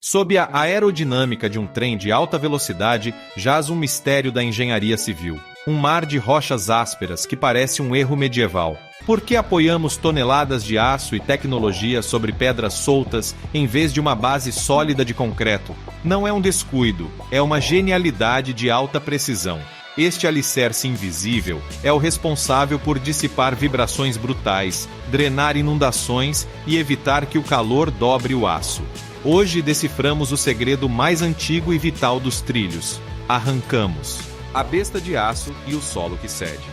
Sob a aerodinâmica de um trem de alta velocidade, jaz um mistério da engenharia civil. Um mar de rochas ásperas que parece um erro medieval. Por que apoiamos toneladas de aço e tecnologia sobre pedras soltas em vez de uma base sólida de concreto? Não é um descuido, é uma genialidade de alta precisão. Este alicerce invisível é o responsável por dissipar vibrações brutais, drenar inundações e evitar que o calor dobre o aço. Hoje deciframos o segredo mais antigo e vital dos trilhos. Arrancamos a besta de aço e o solo que cede.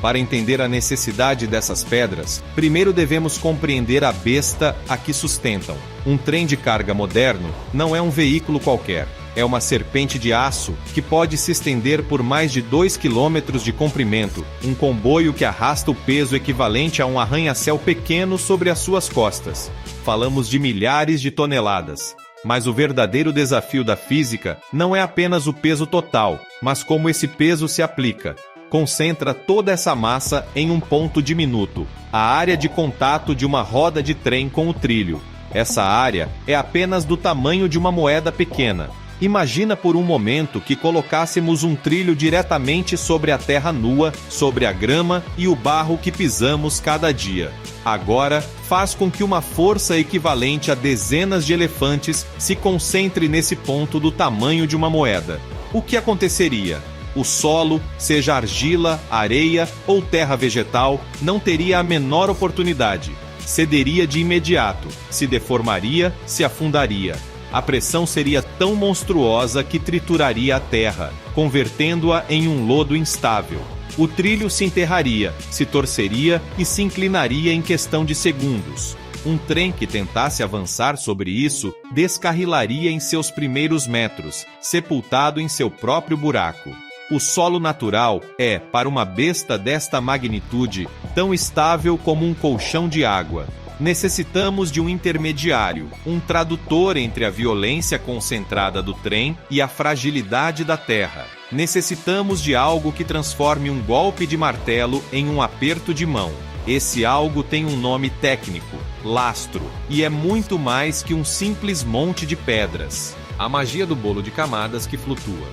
Para entender a necessidade dessas pedras, primeiro devemos compreender a besta a que sustentam. Um trem de carga moderno não é um veículo qualquer. É uma serpente de aço que pode se estender por mais de 2 quilômetros de comprimento, um comboio que arrasta o peso equivalente a um arranha-céu pequeno sobre as suas costas. Falamos de milhares de toneladas. Mas o verdadeiro desafio da física não é apenas o peso total, mas como esse peso se aplica. Concentra toda essa massa em um ponto diminuto, a área de contato de uma roda de trem com o trilho. Essa área é apenas do tamanho de uma moeda pequena. Imagina por um momento que colocássemos um trilho diretamente sobre a terra nua, sobre a grama e o barro que pisamos cada dia. Agora, faz com que uma força equivalente a dezenas de elefantes se concentre nesse ponto do tamanho de uma moeda. O que aconteceria? O solo, seja argila, areia ou terra vegetal, não teria a menor oportunidade. Cederia de imediato, se deformaria, se afundaria. A pressão seria tão monstruosa que trituraria a terra, convertendo-a em um lodo instável. O trilho se enterraria, se torceria e se inclinaria em questão de segundos. Um trem que tentasse avançar sobre isso descarrilaria em seus primeiros metros, sepultado em seu próprio buraco. O solo natural é, para uma besta desta magnitude, tão estável como um colchão de água. Necessitamos de um intermediário, um tradutor entre a violência concentrada do trem e a fragilidade da terra. Necessitamos de algo que transforme um golpe de martelo em um aperto de mão. Esse algo tem um nome técnico, lastro, e é muito mais que um simples monte de pedras. A magia do bolo de camadas que flutua.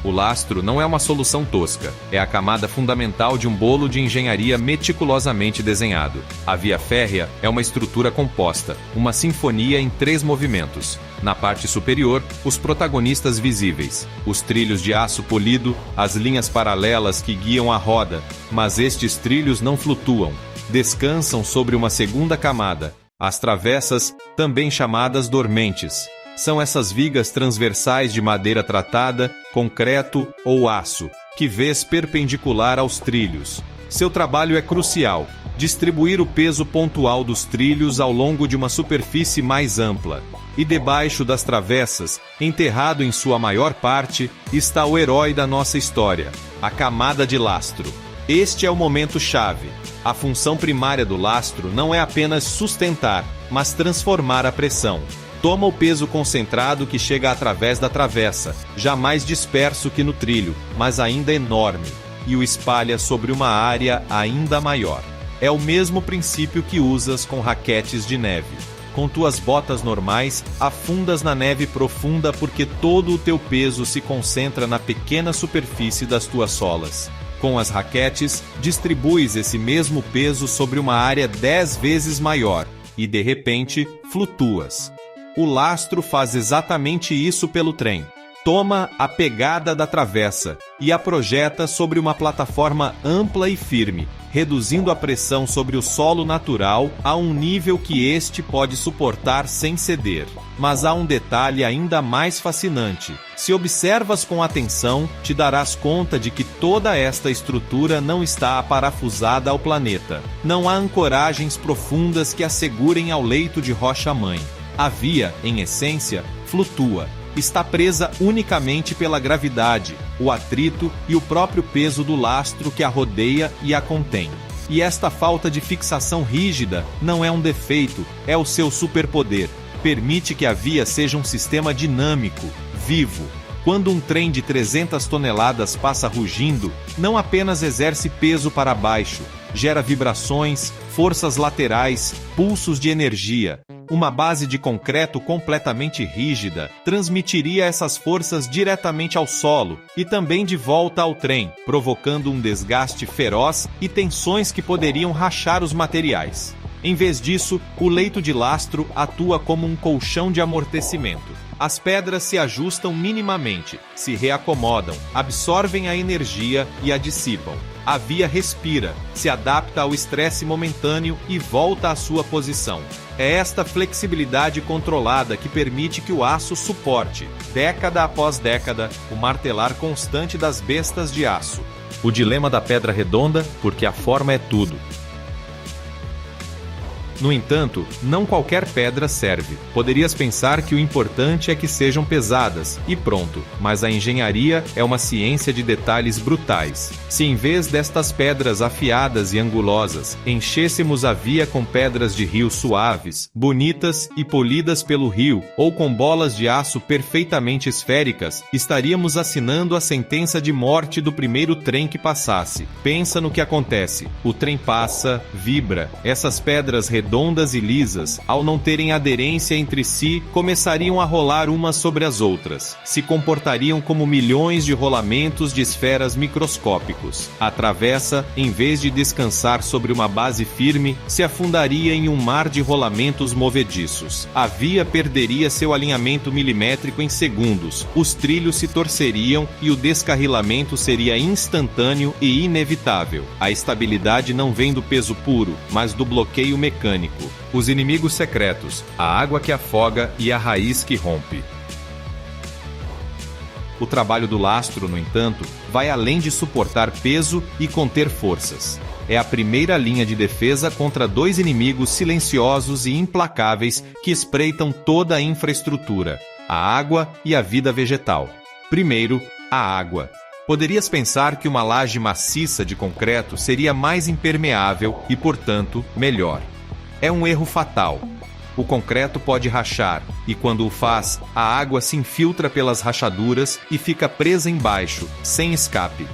O lastro não é uma solução tosca, é a camada fundamental de um bolo de engenharia meticulosamente desenhado. A via férrea é uma estrutura composta, uma sinfonia em 3 movimentos. Na parte superior, os protagonistas visíveis, os trilhos de aço polido, as linhas paralelas que guiam a roda, mas estes trilhos não flutuam, descansam sobre uma segunda camada, as travessas, também chamadas dormentes. São essas vigas transversais de madeira tratada, concreto ou aço, que vês perpendicular aos trilhos. Seu trabalho é crucial, distribuir o peso pontual dos trilhos ao longo de uma superfície mais ampla. E debaixo das travessas, enterrado em sua maior parte, está o herói da nossa história, a camada de lastro. Este é o momento-chave. A função primária do lastro não é apenas sustentar, mas transformar a pressão. Toma o peso concentrado que chega através da travessa, já mais disperso que no trilho, mas ainda enorme, e o espalha sobre uma área ainda maior. É o mesmo princípio que usas com raquetes de neve. Com tuas botas normais, afundas na neve profunda porque todo o teu peso se concentra na pequena superfície das tuas solas. Com as raquetes, distribuis esse mesmo peso sobre uma área 10 vezes maior, e de repente, flutuas. O lastro faz exatamente isso pelo trem. Toma a pegada da travessa e a projeta sobre uma plataforma ampla e firme, reduzindo a pressão sobre o solo natural a um nível que este pode suportar sem ceder. Mas há um detalhe ainda mais fascinante. Se observas com atenção, te darás conta de que toda esta estrutura não está aparafusada ao planeta. Não há ancoragens profundas que a segurem ao leito de rocha-mãe. A via, em essência, flutua. Está presa unicamente pela gravidade, o atrito e o próprio peso do lastro que a rodeia e a contém. E esta falta de fixação rígida não é um defeito, é o seu superpoder. Permite que a via seja um sistema dinâmico, vivo. Quando um trem de 300 toneladas passa rugindo, não apenas exerce peso para baixo, gera vibrações, forças laterais, pulsos de energia. Uma base de concreto completamente rígida transmitiria essas forças diretamente ao solo e também de volta ao trem, provocando um desgaste feroz e tensões que poderiam rachar os materiais. Em vez disso, o leito de lastro atua como um colchão de amortecimento. As pedras se ajustam minimamente, se reacomodam, absorvem a energia e a dissipam. A via respira, se adapta ao estresse momentâneo e volta à sua posição. É esta flexibilidade controlada que permite que o aço suporte, década após década, o martelar constante das bestas de aço. O dilema da pedra redonda, porque a forma é tudo. No entanto, não qualquer pedra serve. Poderias pensar que o importante é que sejam pesadas, e pronto, mas a engenharia é uma ciência de detalhes brutais. Se em vez destas pedras afiadas e angulosas, enchêssemos a via com pedras de rio suaves, bonitas e polidas pelo rio, ou com bolas de aço perfeitamente esféricas, estaríamos assinando a sentença de morte do primeiro trem que passasse. Pensa no que acontece. O trem passa, vibra, essas pedras redondas e lisas, ao não terem aderência entre si, começariam a rolar umas sobre as outras. Se comportariam como milhões de rolamentos de esferas microscópicos. A travessa, em vez de descansar sobre uma base firme, se afundaria em um mar de rolamentos movediços. A via perderia seu alinhamento milimétrico em segundos, os trilhos se torceriam e o descarrilamento seria instantâneo e inevitável. A estabilidade não vem do peso puro, mas do bloqueio mecânico. Os inimigos secretos, a água que afoga e a raiz que rompe. O trabalho do lastro, no entanto, vai além de suportar peso e conter forças. É a primeira linha de defesa contra dois inimigos silenciosos e implacáveis que espreitam toda a infraestrutura, a água e a vida vegetal. Primeiro, a água. Poderias pensar que uma laje maciça de concreto seria mais impermeável e, portanto, melhor. É um erro fatal. O concreto pode rachar, e quando o faz, a água se infiltra pelas rachaduras e fica presa embaixo, sem escape.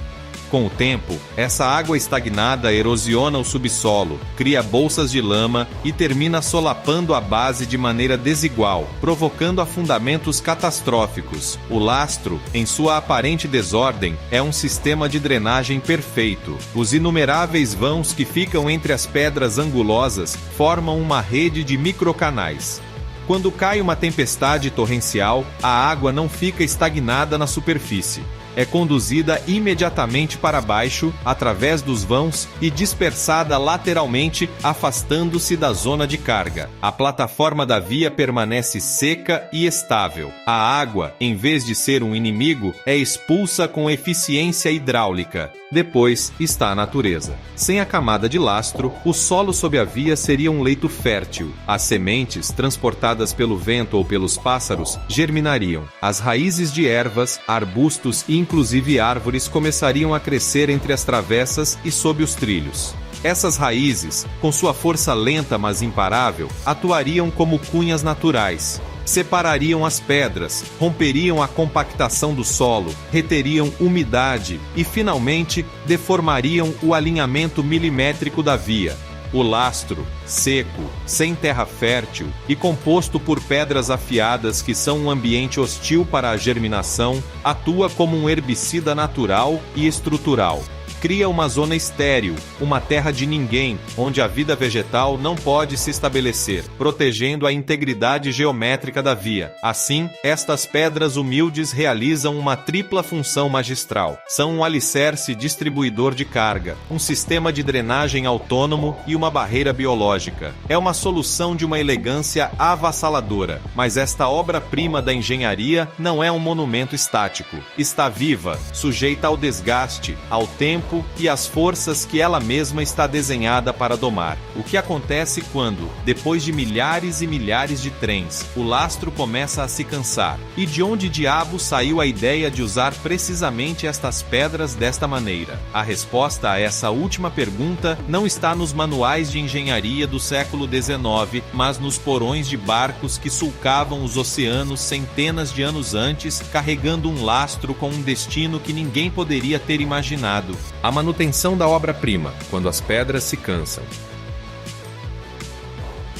Com o tempo, essa água estagnada erosiona o subsolo, cria bolsas de lama e termina solapando a base de maneira desigual, provocando afundamentos catastróficos. O lastro, em sua aparente desordem, é um sistema de drenagem perfeito. Os inumeráveis vãos que ficam entre as pedras angulosas formam uma rede de microcanais. Quando cai uma tempestade torrencial, a água não fica estagnada na superfície. É conduzida imediatamente para baixo, através dos vãos, e dispersada lateralmente, afastando-se da zona de carga. A plataforma da via permanece seca e estável. A água, em vez de ser um inimigo, é expulsa com eficiência hidráulica. Depois está a natureza. Sem a camada de lastro, o solo sob a via seria um leito fértil. As sementes, transportadas pelo vento ou pelos pássaros, germinariam. As raízes de ervas, arbustos e inclusive árvores começariam a crescer entre as travessas e sob os trilhos. Essas raízes, com sua força lenta mas imparável, atuariam como cunhas naturais. Separariam as pedras, romperiam a compactação do solo, reteriam umidade e, finalmente, deformariam o alinhamento milimétrico da via. O lastro, seco, sem terra fértil e composto por pedras afiadas que são um ambiente hostil para a germinação, atua como um herbicida natural e estrutural. Cria uma zona estéril, uma terra de ninguém, onde a vida vegetal não pode se estabelecer, protegendo a integridade geométrica da via. Assim, estas pedras humildes realizam uma tripla função magistral. São um alicerce distribuidor de carga, um sistema de drenagem autônomo e uma barreira biológica. É uma solução de uma elegância avassaladora, mas esta obra-prima da engenharia não é um monumento estático. Está viva, sujeita ao desgaste, ao tempo tempo e as forças que ela mesma está desenhada para domar. O que acontece quando, depois de milhares e milhares de trens, o lastro começa a se cansar? E de onde diabo saiu a ideia de usar precisamente estas pedras desta maneira? A resposta a essa última pergunta não está nos manuais de engenharia do século XIX, mas nos porões de barcos que sulcavam os oceanos centenas de anos antes, carregando um lastro com um destino que ninguém poderia ter imaginado: a manutenção da obra-prima, quando as pedras se cansam.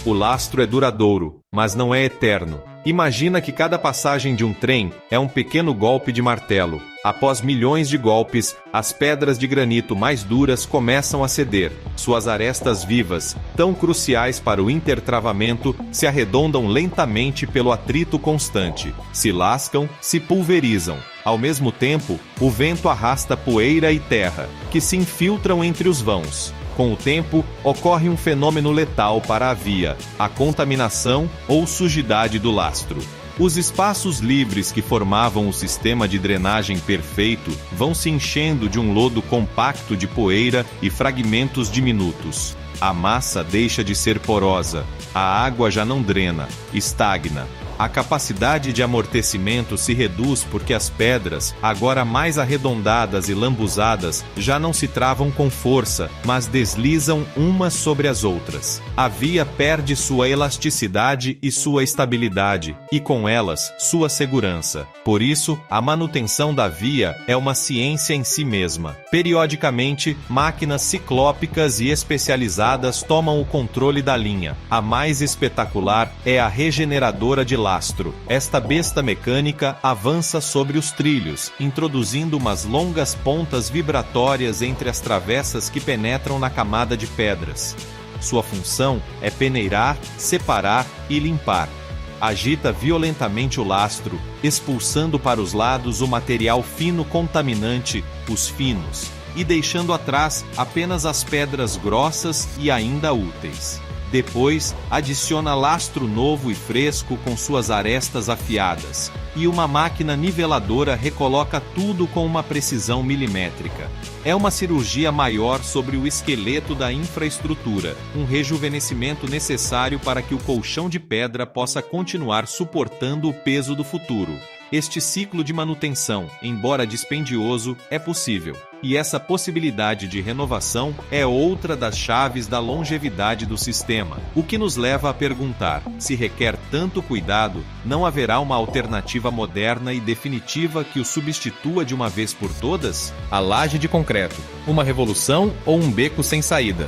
O lastro é duradouro, mas não é eterno. Imagina que cada passagem de um trem é um pequeno golpe de martelo. Após milhões de golpes, as pedras de granito mais duras começam a ceder. Suas arestas vivas, tão cruciais para o intertravamento, se arredondam lentamente pelo atrito constante. Se lascam, se pulverizam. Ao mesmo tempo, o vento arrasta poeira e terra, que se infiltram entre os vãos. Com o tempo, ocorre um fenômeno letal para a via: a contaminação ou sujidade do lastro. Os espaços livres que formavam o sistema de drenagem perfeito vão se enchendo de um lodo compacto de poeira e fragmentos diminutos. A massa deixa de ser porosa, a água já não drena, estagna. A capacidade de amortecimento se reduz porque as pedras, agora mais arredondadas e lambuzadas, já não se travam com força, mas deslizam umas sobre as outras. A via perde sua elasticidade e sua estabilidade, e com elas, sua segurança. Por isso, a manutenção da via é uma ciência em si mesma. Periodicamente, máquinas ciclópicas e especializadas tomam o controle da linha. A mais espetacular é a regeneradora de lastro. Esta besta mecânica avança sobre os trilhos, introduzindo umas longas pontas vibratórias entre as travessas que penetram na camada de pedras. Sua função é peneirar, separar e limpar. Agita violentamente o lastro, expulsando para os lados o material fino contaminante, os finos, e deixando atrás apenas as pedras grossas e ainda úteis. Depois, adiciona lastro novo e fresco com suas arestas afiadas, e uma máquina niveladora recoloca tudo com uma precisão milimétrica. É uma cirurgia maior sobre o esqueleto da infraestrutura, um rejuvenescimento necessário para que o colchão de pedra possa continuar suportando o peso do futuro. Este ciclo de manutenção, embora dispendioso, é possível. E essa possibilidade de renovação é outra das chaves da longevidade do sistema. O que nos leva a perguntar: se requer tanto cuidado, não haverá uma alternativa moderna e definitiva que o substitua de uma vez por todas? A laje de concreto, uma revolução ou um beco sem saída?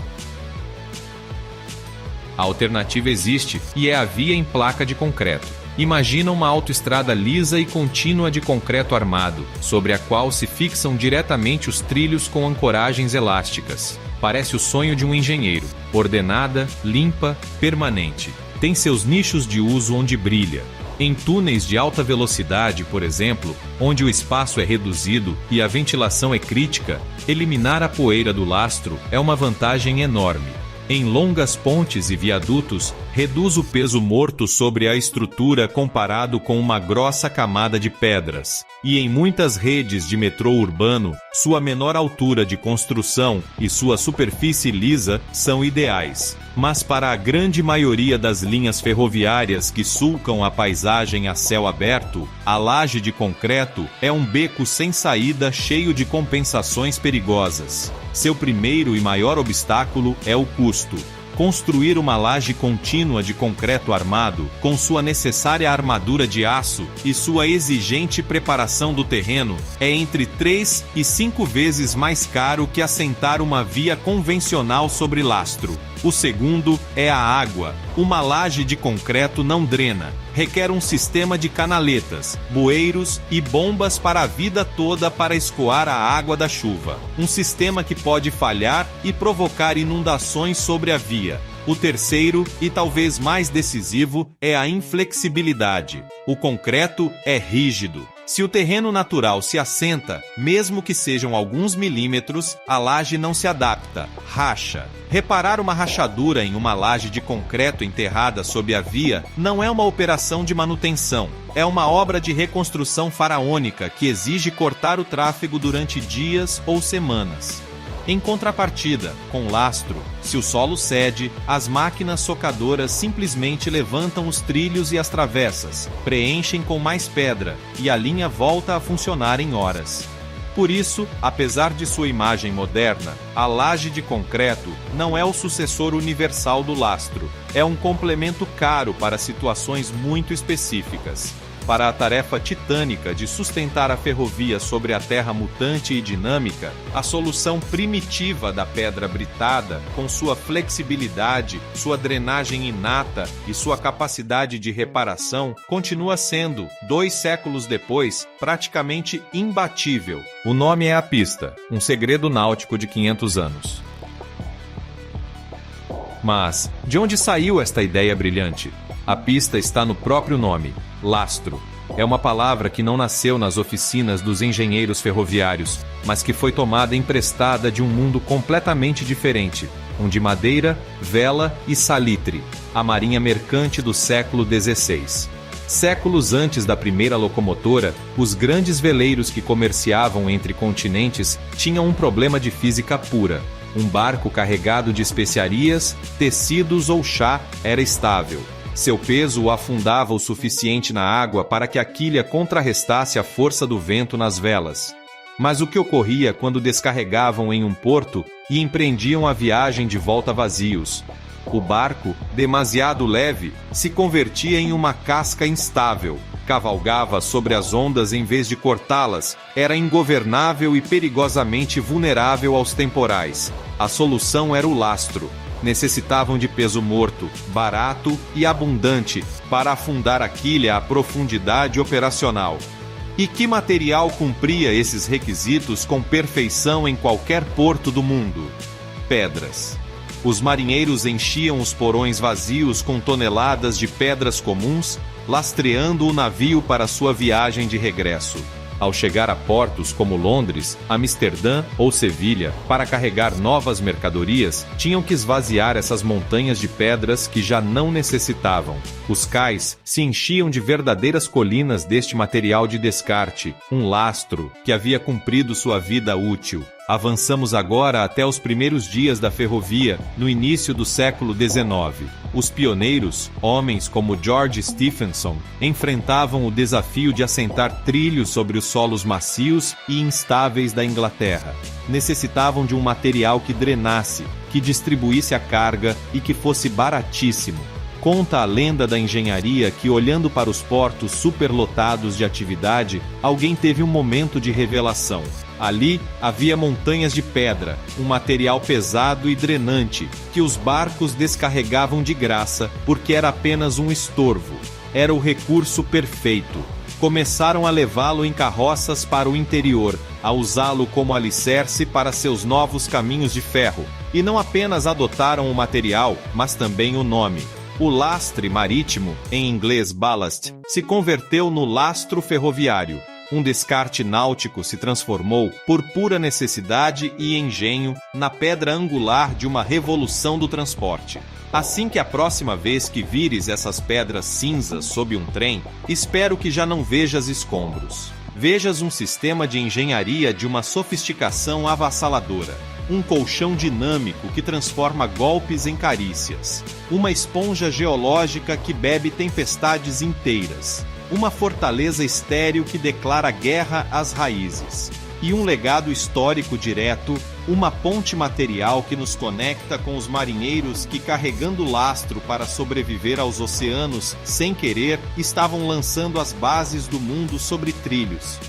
A alternativa existe, e é a via em placa de concreto. Imagina uma autoestrada lisa e contínua de concreto armado, sobre a qual se fixam diretamente os trilhos com ancoragens elásticas. Parece o sonho de um engenheiro. Ordenada, limpa, permanente. Tem seus nichos de uso onde brilha. Em túneis de alta velocidade, por exemplo, onde o espaço é reduzido e a ventilação é crítica, eliminar a poeira do lastro é uma vantagem enorme. Em longas pontes e viadutos, reduz o peso morto sobre a estrutura comparado com uma grossa camada de pedras. E em muitas redes de metrô urbano, sua menor altura de construção e sua superfície lisa são ideais. Mas para a grande maioria das linhas ferroviárias que sulcam a paisagem a céu aberto, a laje de concreto é um beco sem saída cheio de compensações perigosas. Seu primeiro e maior obstáculo é o custo. Construir uma laje contínua de concreto armado, com sua necessária armadura de aço e sua exigente preparação do terreno, é entre 3 e 5 vezes mais caro que assentar uma via convencional sobre lastro. O segundo é a água. Uma laje de concreto não drena. Requer um sistema de canaletas, bueiros e bombas para a vida toda para escoar a água da chuva. Um sistema que pode falhar e provocar inundações sobre a via. O terceiro, e talvez mais decisivo, é a inflexibilidade. O concreto é rígido. Se o terreno natural se assenta, mesmo que sejam alguns milímetros, a laje não se adapta, racha. Reparar uma rachadura em uma laje de concreto enterrada sob a via não é uma operação de manutenção. É uma obra de reconstrução faraônica que exige cortar o tráfego durante dias ou semanas. Em contrapartida, com lastro, se o solo cede, as máquinas socadoras simplesmente levantam os trilhos e as travessas, preenchem com mais pedra, e a linha volta a funcionar em horas. Por isso, apesar de sua imagem moderna, a laje de concreto não é o sucessor universal do lastro, é um complemento caro para situações muito específicas. Para a tarefa titânica de sustentar a ferrovia sobre a terra mutante e dinâmica, a solução primitiva da pedra britada, com sua flexibilidade, sua drenagem inata e sua capacidade de reparação, continua sendo, 2 séculos depois, praticamente imbatível. O nome é a pista, um segredo náutico de 500 anos. Mas, de onde saiu esta ideia brilhante? A pista está no próprio nome, lastro. É uma palavra que não nasceu nas oficinas dos engenheiros ferroviários, mas que foi tomada emprestada de um mundo completamente diferente, um de madeira, vela e salitre, a marinha mercante do século XVI. Séculos antes da primeira locomotora, os grandes veleiros que comerciavam entre continentes tinham um problema de física pura. Um barco carregado de especiarias, tecidos ou chá era estável. Seu peso o afundava o suficiente na água para que a quilha contrarrestasse a força do vento nas velas. Mas o que ocorria quando descarregavam em um porto e empreendiam a viagem de volta vazios? O barco, demasiado leve, se convertia em uma casca instável, cavalgava sobre as ondas em vez de cortá-las, era ingovernável e perigosamente vulnerável aos temporais. A solução era o lastro. Necessitavam de peso morto, barato e abundante para afundar a quilha à profundidade operacional. E que material cumpria esses requisitos com perfeição em qualquer porto do mundo? Pedras. Os marinheiros enchiam os porões vazios com toneladas de pedras comuns, lastreando o navio para sua viagem de regresso. Ao chegar a portos como Londres, Amsterdã ou Sevilha, para carregar novas mercadorias, tinham que esvaziar essas montanhas de pedras que já não necessitavam. Os cais se enchiam de verdadeiras colinas deste material de descarte, um lastro que havia cumprido sua vida útil. Avançamos agora até os primeiros dias da ferrovia, no início do século XIX. Os pioneiros, homens como George Stephenson, enfrentavam o desafio de assentar trilhos sobre os solos macios e instáveis da Inglaterra. Necessitavam de um material que drenasse, que distribuísse a carga e que fosse baratíssimo. Conta a lenda da engenharia que, olhando para os portos superlotados de atividade, alguém teve um momento de revelação. Ali havia montanhas de pedra, um material pesado e drenante, que os barcos descarregavam de graça porque era apenas um estorvo. Era o recurso perfeito. Começaram a levá-lo em carroças para o interior, a usá-lo como alicerce para seus novos caminhos de ferro. E não apenas adotaram o material, mas também o nome. O lastre marítimo, em inglês ballast, se converteu no lastro ferroviário. Um descarte náutico se transformou, por pura necessidade e engenho, na pedra angular de uma revolução do transporte. Assim que a próxima vez que vires essas pedras cinzas sob um trem, espero que já não vejas escombros. Vejas um sistema de engenharia de uma sofisticação avassaladora. Um colchão dinâmico que transforma golpes em carícias. Uma esponja geológica que bebe tempestades inteiras. Uma fortaleza estéril que declara guerra às raízes. E um legado histórico direto, uma ponte material que nos conecta com os marinheiros que, carregando lastro para sobreviver aos oceanos sem querer, estavam lançando as bases do mundo sobre trilhos.